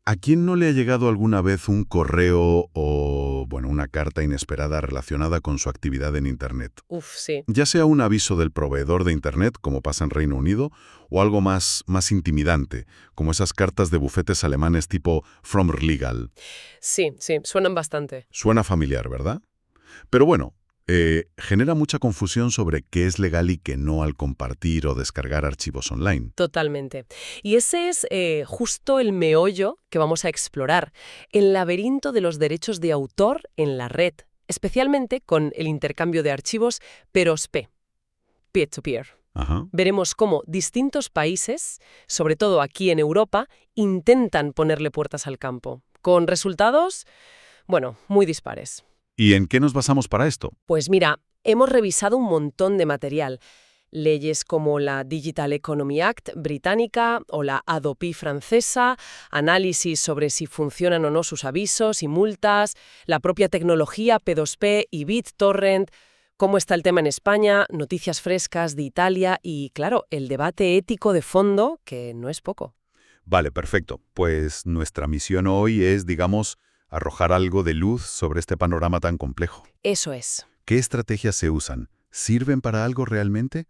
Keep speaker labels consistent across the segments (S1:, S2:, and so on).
S1: ¿A quién no le ha llegado alguna vez un correo o, bueno, una carta inesperada relacionada con su actividad en Internet?
S2: Uf, sí.
S1: Ya sea un aviso del proveedor de Internet, como pasa en Reino Unido, o algo más intimidante, como esas cartas de bufetes alemanes tipo From Legal.
S2: Sí, suenan bastante.
S1: Suena familiar, ¿verdad? Pero bueno, genera mucha confusión sobre qué es legal y qué no al compartir o descargar archivos online.
S2: Totalmente. Y ese es justo el meollo que vamos a explorar, el laberinto de los derechos de autor en la red, especialmente con el intercambio de archivos P2P, peer-to-peer.
S1: Ajá.
S2: Veremos cómo distintos países, sobre todo aquí en Europa, intentan ponerle puertas al campo, con resultados, bueno, muy dispares.
S1: ¿Y en qué nos basamos para esto?
S2: Pues mira, hemos revisado un montón de material. Leyes como la Digital Economy Act británica o la Hadopi francesa, análisis sobre si funcionan o no sus avisos y multas, la propia tecnología P2P y BitTorrent, cómo está el tema en España, noticias frescas de Italia y, claro, el debate ético de fondo, que no es poco.
S1: Vale, perfecto. Pues nuestra misión hoy es, digamos, arrojar algo de luz sobre este panorama tan complejo.
S2: Eso es.
S1: ¿Qué estrategias se usan? ¿Sirven para algo realmente?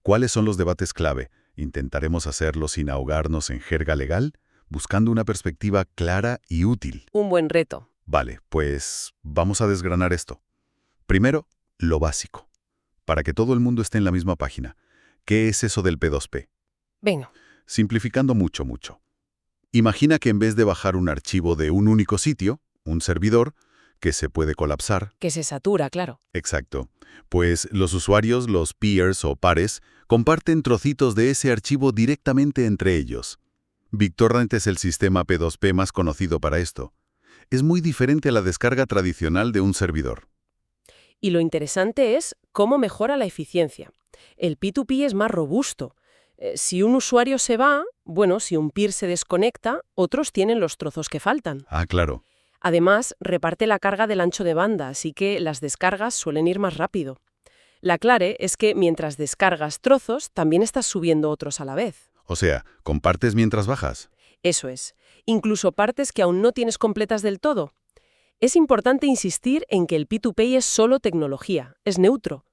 S1: ¿Cuáles son los debates clave? ¿Intentaremos hacerlo sin ahogarnos en jerga legal, buscando una perspectiva clara y útil?
S2: Un buen reto.
S1: Vale, pues vamos a desgranar esto. Primero, lo básico. Para que todo el mundo esté en la misma página. ¿Qué es eso del P2P?
S2: Venga.
S1: Simplificando mucho. Imagina que en vez de bajar un archivo de un único sitio, un servidor, que se puede colapsar.
S2: Que se satura, claro.
S1: Exacto. Pues los usuarios, los peers o pares, comparten trocitos de ese archivo directamente entre ellos. BitTorrent es el sistema P2P más conocido para esto. Es muy diferente a la descarga tradicional de un servidor.
S2: Y lo interesante es cómo mejora la eficiencia. El P2P es más robusto. Si un usuario se va, bueno, si un peer se desconecta, otros tienen los trozos que faltan.
S1: Ah, claro.
S2: Además, reparte la carga del ancho de banda, así que las descargas suelen ir más rápido. La clave es que mientras descargas trozos, también estás subiendo otros a la vez.
S1: O sea, compartes mientras bajas.
S2: Eso es. Incluso partes que aún no tienes completas del todo. Es importante insistir en que el P2P es solo tecnología, es neutro.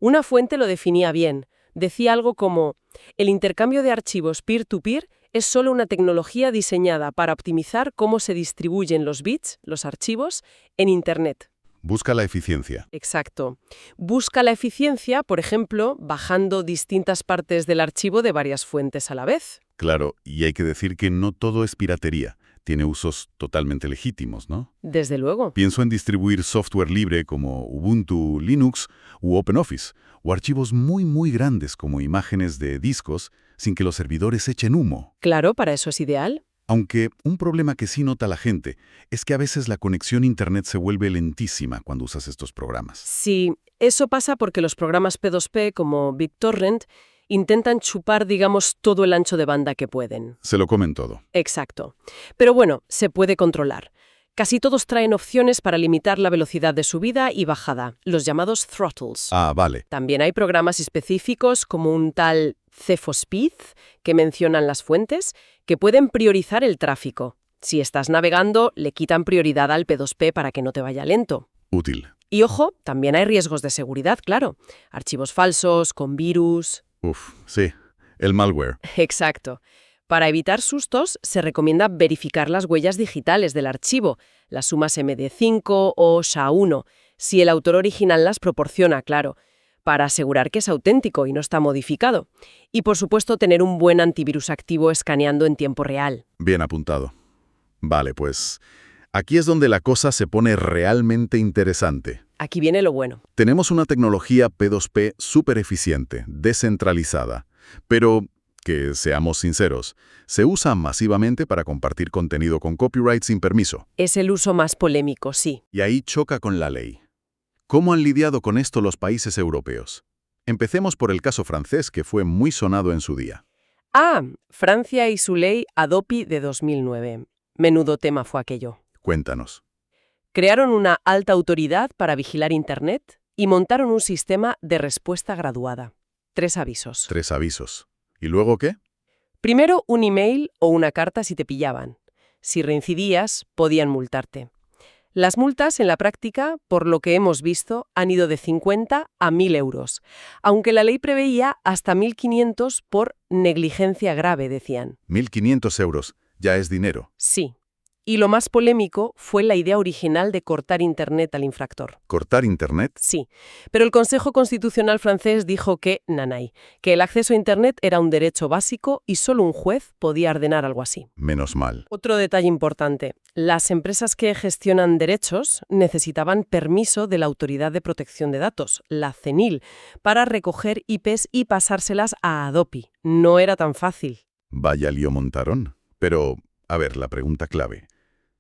S2: Una fuente lo definía bien. Decía algo como, el intercambio de archivos peer-to-peer es solo una tecnología diseñada para optimizar cómo se distribuyen los bits, los archivos, en Internet.
S1: Busca la eficiencia.
S2: Exacto. Busca la eficiencia, por ejemplo, bajando distintas partes del archivo de varias fuentes a la vez.
S1: Claro, y hay que decir que no todo es piratería. Tiene usos totalmente legítimos, ¿no?
S2: Desde luego.
S1: Pienso en distribuir software libre como Ubuntu, Linux u OpenOffice, o archivos muy grandes como imágenes de discos sin que los servidores echen humo.
S2: Claro, para eso es ideal.
S1: Aunque un problema que sí nota la gente es que a veces la conexión a Internet se vuelve lentísima cuando usas estos programas.
S2: Sí, eso pasa porque los programas P2P como BitTorrent intentan chupar, digamos, todo el ancho de banda que pueden.
S1: Se lo comen todo.
S2: Exacto. Pero bueno, se puede controlar. Casi todos traen opciones para limitar la velocidad de subida y bajada, los llamados throttles.
S1: Ah, vale.
S2: También hay programas específicos como un tal Cephospeed, que mencionan las fuentes, que pueden priorizar el tráfico. Si estás navegando, le quitan prioridad al P2P para que no te vaya lento.
S1: Útil.
S2: Y ojo, también hay riesgos de seguridad, claro. Archivos falsos, con virus.
S1: Uf, sí. El malware.
S2: Exacto. Para evitar sustos, se recomienda verificar las huellas digitales del archivo, las sumas MD5 o SHA-1, si el autor original las proporciona, claro, para asegurar que es auténtico y no está modificado. Y, por supuesto, tener un buen antivirus activo escaneando en tiempo real.
S1: Bien apuntado. Vale, pues aquí es donde la cosa se pone realmente interesante.
S2: Aquí viene lo bueno.
S1: Tenemos una tecnología P2P súper eficiente, descentralizada, pero, que seamos sinceros, se usa masivamente para compartir contenido con copyright sin permiso.
S2: Es el uso más polémico, sí.
S1: Y ahí choca con la ley. ¿Cómo han lidiado con esto los países europeos? Empecemos por el caso francés, que fue muy sonado en su día.
S2: Francia y su ley Hadopi de 2009. Menudo tema fue aquello.
S1: Cuéntanos.
S2: Crearon una alta autoridad para vigilar Internet y montaron un sistema de respuesta graduada. 3 avisos.
S1: 3 avisos. ¿Y luego qué?
S2: Primero, un email o una carta si te pillaban. Si reincidías, podían multarte. Las multas, en la práctica, por lo que hemos visto, han ido de 50 a 1.000 euros, aunque la ley preveía hasta 1.500 por negligencia grave, decían.
S1: 1.500 euros. Ya es dinero.
S2: Sí. Y lo más polémico fue la idea original de cortar Internet al infractor.
S1: ¿Cortar Internet?
S2: Sí, pero el Consejo Constitucional francés dijo que, nanay, que el acceso a Internet era un derecho básico y solo un juez podía ordenar algo así.
S1: Menos mal.
S2: Otro detalle importante, las empresas que gestionan derechos necesitaban permiso de la Autoridad de Protección de Datos, la CNIL, para recoger IPs y pasárselas a Adopi. No era tan fácil.
S1: Vaya lío montaron. Pero, a ver, la pregunta clave.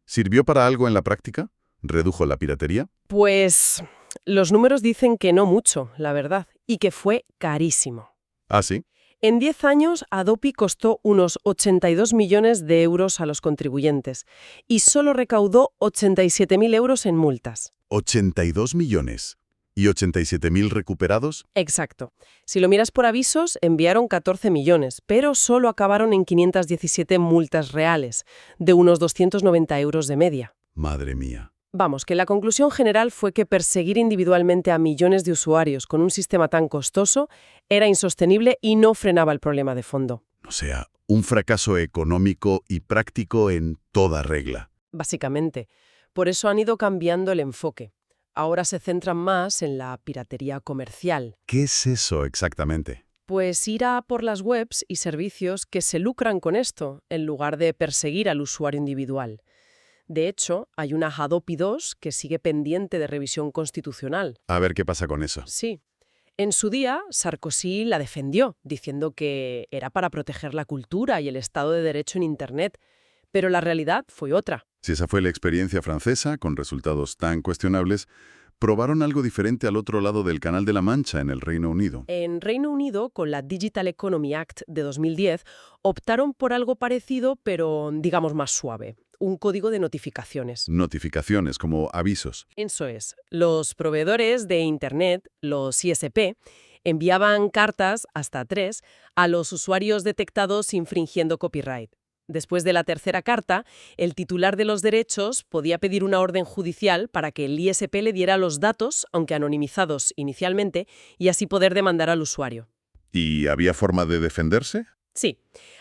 S1: ¿Sirvió para algo en la práctica? ¿Redujo la piratería?
S2: Pues los números dicen que no mucho, la verdad, y que fue carísimo.
S1: ¿Ah, sí?
S2: En 10 años, Adopi costó unos 82 millones de euros a los contribuyentes y solo recaudó 87.000 euros en multas.
S1: 82 millones. ¿Y 87.000 recuperados?
S2: Exacto. Si lo miras por avisos, enviaron 14 millones, pero solo acabaron en 517 multas reales, de unos 290 euros de media.
S1: Madre mía.
S2: Vamos, que la conclusión general fue que perseguir individualmente a millones de usuarios con un sistema tan costoso era insostenible y no frenaba el problema de fondo.
S1: O sea, un fracaso económico y práctico en toda regla.
S2: Básicamente. Por eso han ido cambiando el enfoque. Ahora se centran más en la piratería comercial.
S1: ¿Qué es eso exactamente?
S2: Pues ir a por las webs y servicios que se lucran con esto, en lugar de perseguir al usuario individual. De hecho, hay una Adopi 2 que sigue pendiente de revisión constitucional.
S1: A ver qué pasa con eso.
S2: Sí. En su día, Sarkozy la defendió, diciendo que era para proteger la cultura y el Estado de Derecho en Internet, pero la realidad fue otra.
S1: Si esa fue la experiencia francesa, con resultados tan cuestionables, probaron algo diferente al otro lado del Canal de la Mancha, en el Reino Unido.
S2: En Reino Unido, con la Digital Economy Act de 2010, optaron por algo parecido, pero digamos más suave. Un código de notificaciones.
S1: Notificaciones, como avisos.
S2: Eso es. Los proveedores de Internet, los ISP, enviaban cartas, hasta 3, a los usuarios detectados infringiendo copyright. Después de la tercera carta, el titular de los derechos podía pedir una orden judicial para que el ISP le diera los datos, aunque anonimizados inicialmente, y así poder demandar al usuario.
S1: ¿Y había forma de defenderse?
S2: Sí.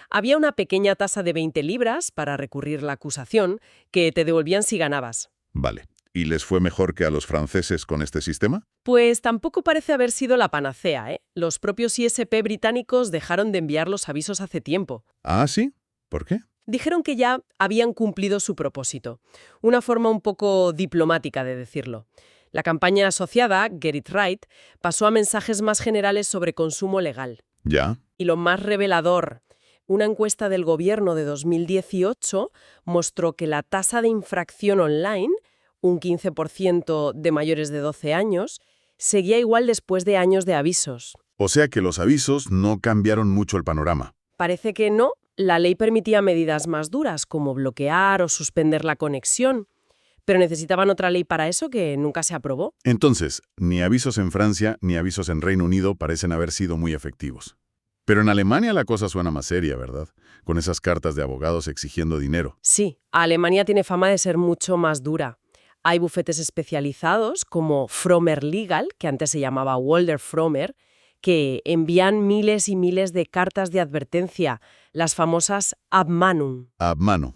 S2: Había una pequeña tasa de 20 libras para recurrir la acusación que te devolvían si ganabas.
S1: Vale. ¿Y les fue mejor que a los franceses con este sistema?
S2: Pues tampoco parece haber sido la panacea, ¿eh? Los propios ISP británicos dejaron de enviar los avisos hace tiempo.
S1: ¿Ah, sí? ¿Por qué?
S2: Dijeron que ya habían cumplido su propósito. Una forma un poco diplomática de decirlo. La campaña asociada, Get It Right, pasó a mensajes más generales sobre consumo legal.
S1: Ya.
S2: Y lo más revelador, una encuesta del gobierno de 2018 mostró que la tasa de infracción online, un 15% de mayores de 12 años, seguía igual después de años de avisos.
S1: O sea que los avisos no cambiaron mucho el panorama.
S2: Parece que no. La ley permitía medidas más duras, como bloquear o suspender la conexión, pero necesitaban otra ley para eso que nunca se aprobó.
S1: Entonces, ni avisos en Francia ni avisos en Reino Unido parecen haber sido muy efectivos. Pero en Alemania la cosa suena más seria, ¿verdad? Con esas cartas de abogados exigiendo dinero.
S2: Sí, Alemania tiene fama de ser mucho más dura. Hay bufetes especializados como Frommer Legal, que antes se llamaba Walder Frommer, que envían miles y miles de cartas de advertencia, las famosas Abmahnung.
S1: Abmano.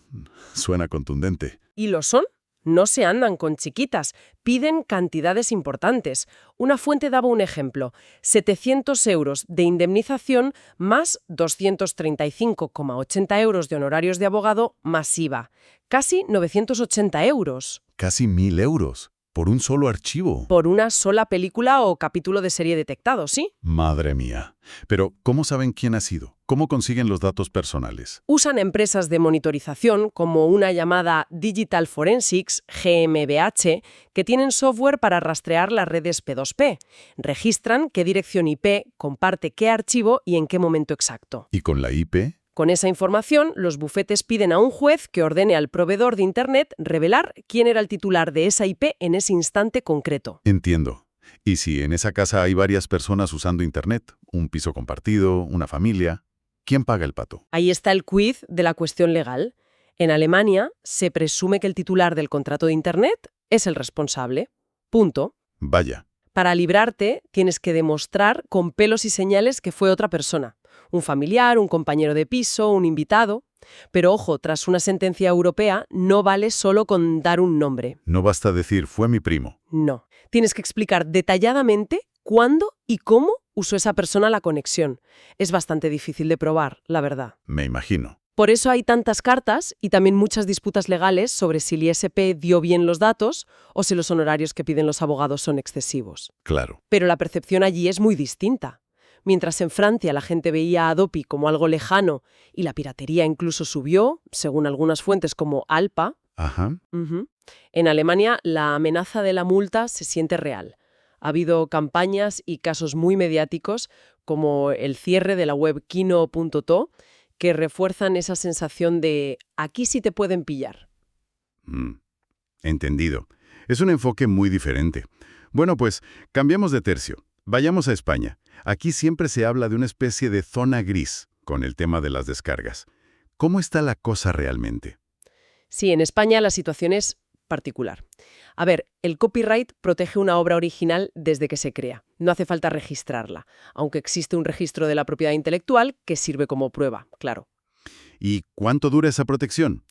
S1: Suena contundente.
S2: ¿Y lo son? No se andan con chiquitas, piden cantidades importantes. Una fuente daba un ejemplo, 700 euros de indemnización más 235,80 euros de honorarios de abogado más IVA. Casi 980 euros.
S1: Casi 1.000 euros. Por un solo archivo.
S2: Por una sola película o capítulo de serie detectado, ¿sí?
S1: Madre mía. Pero, ¿cómo saben quién ha sido? ¿Cómo consiguen los datos personales?
S2: Usan empresas de monitorización como una llamada Digital Forensics, GmbH, que tienen software para rastrear las redes P2P. Registran qué dirección IP comparte qué archivo y en qué momento exacto.
S1: ¿Y con la IP?
S2: Con esa información, los bufetes piden a un juez que ordene al proveedor de Internet revelar quién era el titular de esa IP en ese instante concreto.
S1: Entiendo. ¿Y si en esa casa hay varias personas usando Internet? ¿Un piso compartido? ¿Una familia? ¿Quién paga el pato?
S2: Ahí está el quiz de la cuestión legal. En Alemania se presume que el titular del contrato de Internet es el responsable. Punto.
S1: Vaya.
S2: Para librarte, tienes que demostrar con pelos y señales que fue otra persona. Un familiar, un compañero de piso, un invitado. Pero ojo, tras una sentencia europea, no vale solo con dar un nombre.
S1: No basta decir, fue mi primo.
S2: No. Tienes que explicar detalladamente cuándo y cómo usó esa persona la conexión. Es bastante difícil de probar, la verdad.
S1: Me imagino.
S2: Por eso hay tantas cartas y también muchas disputas legales sobre si el ISP dio bien los datos o si los honorarios que piden los abogados son excesivos.
S1: Claro.
S2: Pero la percepción allí es muy distinta. Mientras en Francia la gente veía a Adopi como algo lejano y la piratería incluso subió, según algunas fuentes como Alpa,
S1: Ajá.
S2: en Alemania la amenaza de la multa se siente real. Ha habido campañas y casos muy mediáticos como el cierre de la web Kino.to que refuerzan esa sensación de aquí sí te pueden pillar.
S1: Entendido. Es un enfoque muy diferente. Bueno, pues cambiamos de tercio. Vayamos a España. Aquí siempre se habla de una especie de zona gris con el tema de las descargas. ¿Cómo está la cosa realmente?
S2: Sí, en España la situación es particular. A ver, el copyright protege una obra original desde que se crea. No hace falta registrarla, aunque existe un registro de la propiedad intelectual que sirve como prueba, claro.
S1: ¿Y cuánto dura esa protección?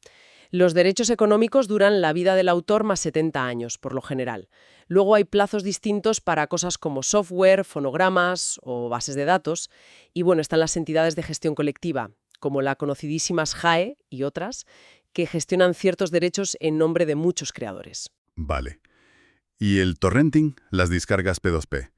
S2: Los derechos económicos duran la vida del autor más 70 años, por lo general. Luego hay plazos distintos para cosas como software, fonogramas o bases de datos. Y bueno, están las entidades de gestión colectiva, como la conocidísima SGAE y otras, que gestionan ciertos derechos en nombre de muchos creadores.
S1: Vale. ¿Y el torrenting, las descargas P2P?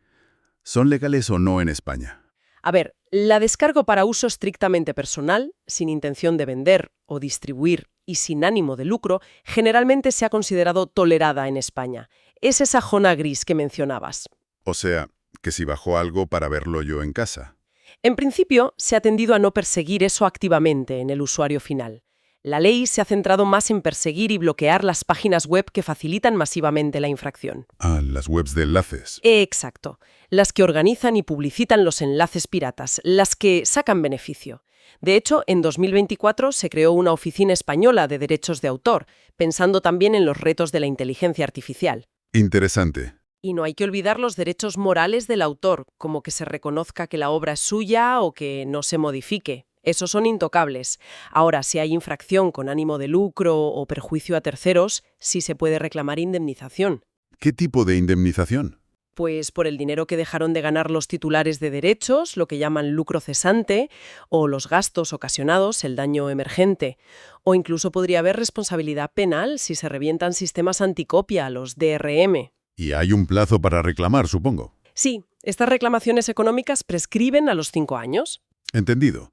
S1: ¿Son legales o no en España?
S2: A ver, la descargo para uso estrictamente personal, sin intención de vender o distribuir y sin ánimo de lucro, generalmente se ha considerado tolerada en España. Es esa zona gris que mencionabas.
S1: O sea, que si bajo algo para verlo yo en casa.
S2: En principio, se ha tendido a no perseguir eso activamente en el usuario final. La ley se ha centrado más en perseguir y bloquear las páginas web que facilitan masivamente la infracción.
S1: Ah, las webs de enlaces.
S2: Exacto. Las que organizan y publicitan los enlaces piratas, las que sacan beneficio. De hecho, en 2024 se creó una oficina española de derechos de autor, pensando también en los retos de la inteligencia artificial.
S1: Interesante.
S2: Y no hay que olvidar los derechos morales del autor, como que se reconozca que la obra es suya o que no se modifique. Esos son intocables. Ahora, si hay infracción con ánimo de lucro o perjuicio a terceros, sí se puede reclamar indemnización.
S1: ¿Qué tipo de indemnización?
S2: Pues por el dinero que dejaron de ganar los titulares de derechos, lo que llaman lucro cesante, o los gastos ocasionados, el daño emergente. O incluso podría haber responsabilidad penal si se revientan sistemas anticopia, los DRM.
S1: Y hay un plazo para reclamar, supongo.
S2: Sí, estas reclamaciones económicas prescriben a los 5 años.
S1: Entendido.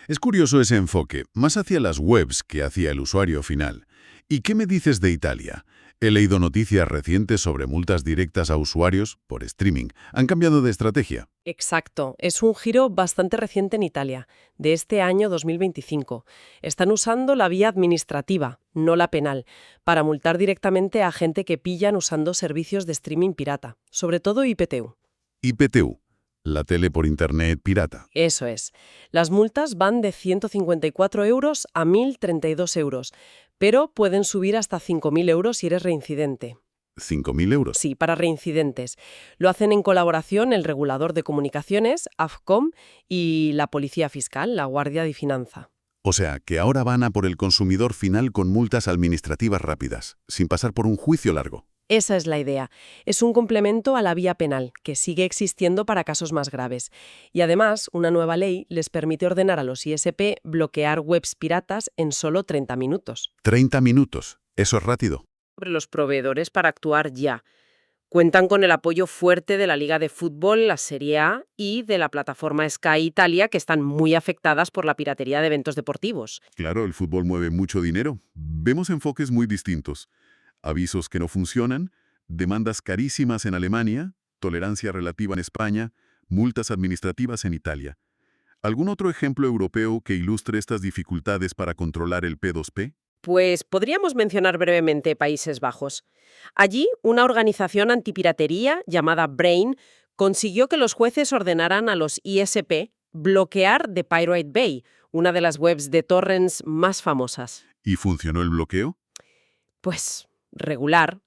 S1: Es curioso ese enfoque, más hacia las webs que hacia el usuario final. ¿Y qué me dices de Italia? He leído noticias recientes sobre multas directas a usuarios por streaming. ¿Han cambiado de estrategia?
S2: Exacto. Es un giro bastante reciente en Italia, de este año 2025. Están usando la vía administrativa, no la penal, para multar directamente a gente que pillan usando servicios de streaming pirata, sobre todo IPTV.
S1: IPTV, la tele por internet pirata.
S2: Eso es. Las multas van de 154 euros a 1.032 euros, pero pueden subir hasta 5.000 euros si eres reincidente.
S1: ¿5.000 euros?
S2: Sí, para reincidentes. Lo hacen en colaboración el regulador de comunicaciones, AFCOM, y la Policía Fiscal, la Guardia de Finanza.
S1: O sea, que ahora van a por el consumidor final con multas administrativas rápidas, sin pasar por un juicio largo.
S2: Esa es la idea. Es un complemento a la vía penal, que sigue existiendo para casos más graves. Y además, una nueva ley les permite ordenar a los ISP bloquear webs piratas en solo 30 minutos.
S1: 30 minutos. Eso es rápido.
S2: Sobre los proveedores para actuar ya. Cuentan con el apoyo fuerte de la Liga de Fútbol, la Serie A y de la plataforma Sky Italia, que están muy afectadas por la piratería de eventos deportivos.
S1: Claro, el fútbol mueve mucho dinero. Vemos enfoques muy distintos. Avisos que no funcionan, demandas carísimas en Alemania, tolerancia relativa en España, multas administrativas en Italia. ¿Algún otro ejemplo europeo que ilustre estas dificultades para controlar el P2P?
S2: Pues podríamos mencionar brevemente Países Bajos. Allí, una organización antipiratería llamada Brain consiguió que los jueces ordenaran a los ISP bloquear The Pirate Bay, una de las webs de torrents más famosas.
S1: ¿Y funcionó el bloqueo?
S2: Pues regular.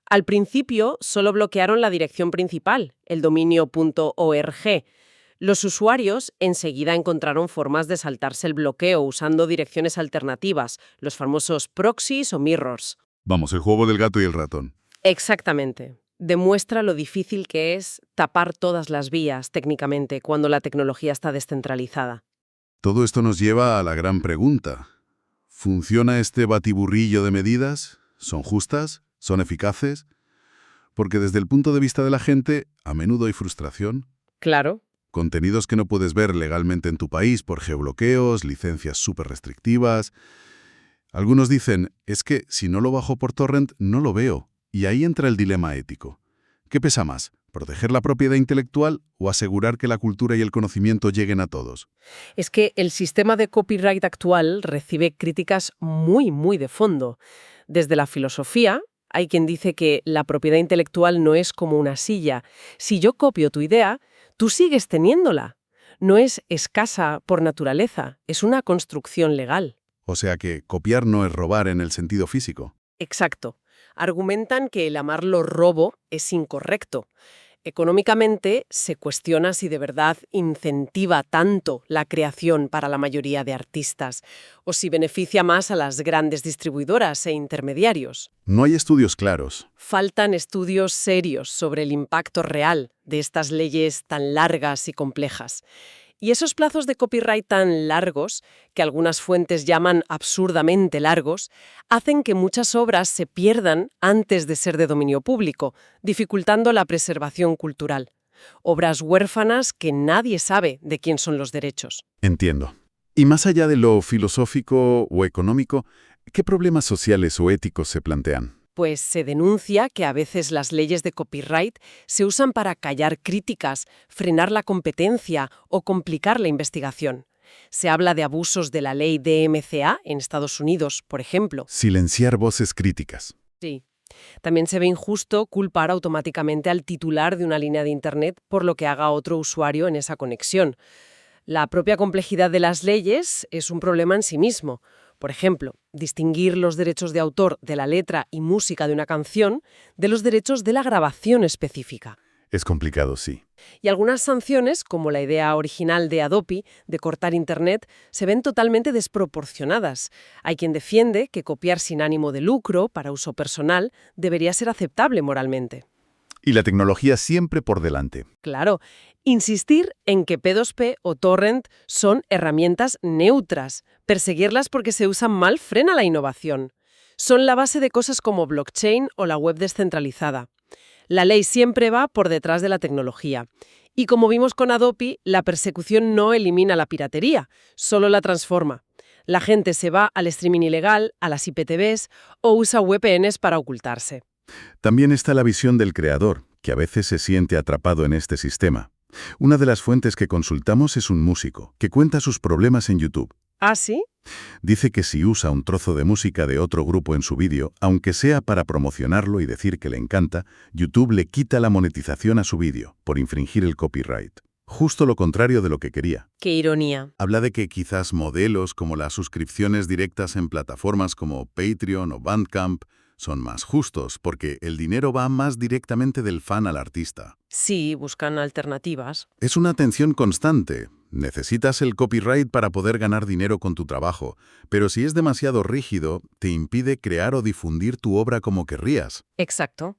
S2: Al principio solo bloquearon la dirección principal, el dominio .org. Los usuarios enseguida encontraron formas de saltarse el bloqueo usando direcciones alternativas, los famosos proxies o mirrors.
S1: Vamos, el juego del gato y el ratón.
S2: Exactamente. Demuestra lo difícil que es tapar todas las vías técnicamente cuando la tecnología está descentralizada.
S1: Todo esto nos lleva a la gran pregunta. ¿Funciona este batiburrillo de medidas? ¿Son justas? ¿Son eficaces? Porque desde el punto de vista de la gente, a menudo hay frustración.
S2: Claro.
S1: Contenidos que no puedes ver legalmente en tu país por geobloqueos, licencias súper restrictivas. Algunos dicen, es que si no lo bajo por torrent, no lo veo. Y ahí entra el dilema ético. ¿Qué pesa más? ¿Proteger la propiedad intelectual o asegurar que la cultura y el conocimiento lleguen a todos?
S2: Es que el sistema de copyright actual recibe críticas muy de fondo. Desde la filosofía, hay quien dice que la propiedad intelectual no es como una silla. Si yo copio tu idea, tú sigues teniéndola. No es escasa por naturaleza, es una construcción legal.
S1: O sea que copiar no es robar en el sentido físico.
S2: Exacto. Argumentan que el llamarlo robo es incorrecto. Económicamente, se cuestiona si de verdad incentiva tanto la creación para la mayoría de artistas, o si beneficia más a las grandes distribuidoras e intermediarios.
S1: No hay estudios claros.
S2: Faltan estudios serios sobre el impacto real de estas leyes tan largas y complejas. Y esos plazos de copyright tan largos, que algunas fuentes llaman absurdamente largos, hacen que muchas obras se pierdan antes de ser de dominio público, dificultando la preservación cultural. Obras huérfanas que nadie sabe de quién son los derechos.
S1: Entiendo. Y más allá de lo filosófico o económico, ¿qué problemas sociales o éticos se plantean?
S2: Pues se denuncia que a veces las leyes de copyright se usan para callar críticas, frenar la competencia o complicar la investigación. Se habla de abusos de la ley DMCA en Estados Unidos, por ejemplo.
S1: Silenciar voces críticas.
S2: Sí. También se ve injusto culpar automáticamente al titular de una línea de Internet por lo que haga otro usuario en esa conexión. La propia complejidad de las leyes es un problema en sí mismo. Por ejemplo, distinguir los derechos de autor de la letra y música de una canción de los derechos de la grabación específica.
S1: Es complicado, sí.
S2: Y algunas sanciones, como la idea original de Adobe de cortar Internet, se ven totalmente desproporcionadas. Hay quien defiende que copiar sin ánimo de lucro, para uso personal, debería ser aceptable moralmente.
S1: Y la tecnología siempre por delante.
S2: Claro, insistir en que P2P o torrent son herramientas neutras. Perseguirlas porque se usan mal frena la innovación. Son la base de cosas como blockchain o la web descentralizada. La ley siempre va por detrás de la tecnología. Y como vimos con Adobe, la persecución no elimina la piratería, solo la transforma. La gente se va al streaming ilegal, a las IPTVs o usa VPNs para ocultarse.
S1: También está la visión del creador, que a veces se siente atrapado en este sistema. Una de las fuentes que consultamos es un músico, que cuenta sus problemas en YouTube.
S2: ¿Ah, sí?
S1: Dice que si usa un trozo de música de otro grupo en su vídeo, aunque sea para promocionarlo y decir que le encanta, YouTube le quita la monetización a su vídeo, por infringir el copyright. Justo lo contrario de lo que quería.
S2: Qué ironía.
S1: Habla de que quizás modelos como las suscripciones directas en plataformas como Patreon o Bandcamp son más justos, porque el dinero va más directamente del fan al artista.
S2: Sí, buscan alternativas.
S1: Es una tensión constante. Necesitas el copyright para poder ganar dinero con tu trabajo, pero si es demasiado rígido, te impide crear o difundir tu obra como querrías.
S2: Exacto.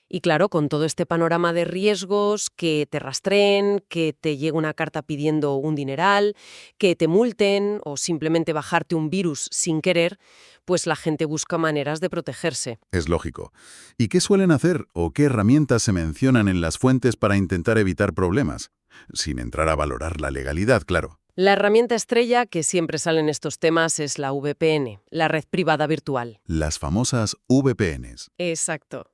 S2: Y claro, con todo este panorama de riesgos, que te rastreen, que te llegue una carta pidiendo un dineral, que te multen o simplemente bajarte un virus sin querer, pues la gente busca maneras de protegerse.
S1: Es lógico. ¿Y qué suelen hacer o qué herramientas se mencionan en las fuentes para intentar evitar problemas? Sin entrar a valorar la legalidad, claro.
S2: La herramienta estrella que siempre sale en estos temas es la VPN, la red privada virtual.
S1: Las famosas VPNs.
S2: Exacto.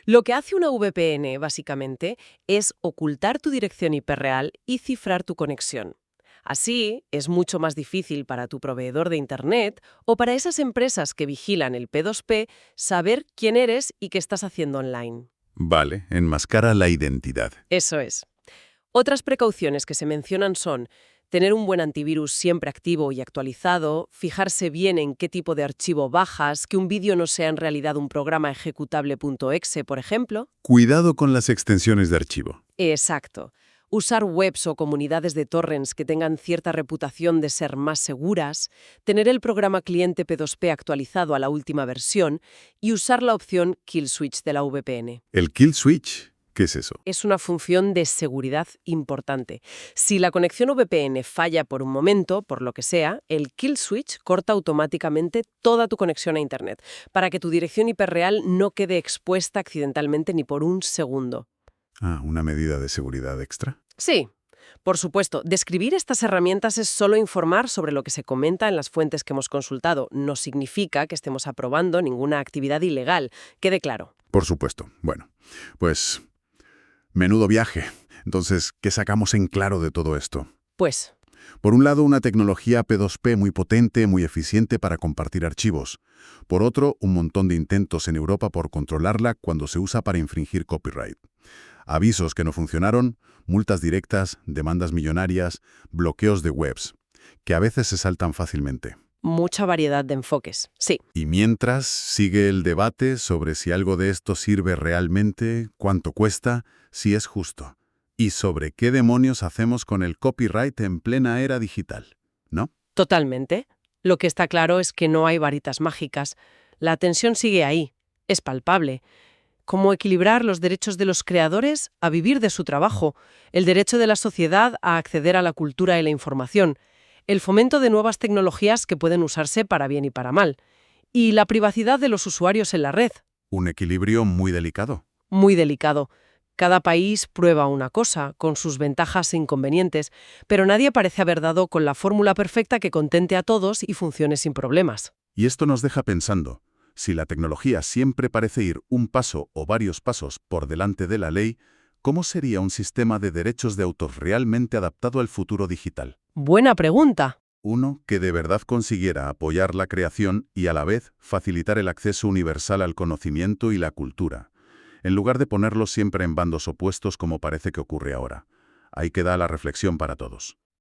S2: Lo que hace una VPN, básicamente, es ocultar tu dirección IP real y cifrar tu conexión. Así, es mucho más difícil para tu proveedor de Internet o para esas empresas que vigilan el P2P saber quién eres y qué estás haciendo online.
S1: Vale, enmascara la identidad.
S2: Eso es. Otras precauciones que se mencionan son Tener un buen antivirus siempre activo y actualizado, fijarse bien en qué tipo de archivo bajas, que un vídeo no sea en realidad un programa ejecutable.exe, por ejemplo.
S1: Cuidado con las extensiones de archivo.
S2: Exacto. Usar webs o comunidades de torrents que tengan cierta reputación de ser más seguras, tener el programa cliente P2P actualizado a la última versión y usar la opción Kill Switch de la VPN.
S1: ¿El kill switch? ¿Qué es eso?
S2: Es una función de seguridad importante. Si la conexión VPN falla por un momento, por lo que sea, el Kill Switch corta automáticamente toda tu conexión a Internet, para que tu dirección IP real no quede expuesta accidentalmente ni por un segundo.
S1: Ah, ¿una medida de seguridad extra?
S2: Sí, por supuesto, describir estas herramientas es solo informar sobre lo que se comenta en las fuentes que hemos consultado. No significa que estemos aprobando ninguna actividad ilegal, quede claro.
S1: Por supuesto. Bueno, pues menudo viaje. Entonces, ¿qué sacamos en claro de todo esto?
S2: Pues,
S1: Por un lado, una tecnología P2P muy potente, muy eficiente para compartir archivos. Por otro, un montón de intentos en Europa por controlarla cuando se usa para infringir copyright. Avisos que no funcionaron, multas directas, demandas millonarias, bloqueos de webs, que a veces se saltan fácilmente.
S2: mucha variedad de enfoques, sí.
S1: Y mientras sigue el debate sobre si algo de esto sirve realmente, cuánto cuesta, si es justo, y sobre qué demonios hacemos con el copyright en plena era digital, ¿no?
S2: Totalmente. Lo que está claro es que no hay varitas mágicas. La tensión sigue ahí, es palpable. Cómo equilibrar los derechos de los creadores a vivir de su trabajo, el derecho de la sociedad a acceder a la cultura y la información, el fomento de nuevas tecnologías que pueden usarse para bien y para mal, y la privacidad de los usuarios en la red.
S1: Un equilibrio muy delicado.
S2: Muy delicado. Cada país prueba una cosa, con sus ventajas e inconvenientes, pero nadie parece haber dado con la fórmula perfecta que contente a todos y funcione sin problemas.
S1: Y esto nos deja pensando, si la tecnología siempre parece ir un paso o varios pasos por delante de la ley, ¿cómo sería un sistema de derechos de autor realmente adaptado al futuro digital?
S2: Buena pregunta.
S1: Uno que de verdad consiguiera apoyar la creación y a la vez facilitar el acceso universal al conocimiento y la cultura, en lugar de ponerlos siempre en bandos opuestos como parece que ocurre ahora. Ahí queda la reflexión para todos.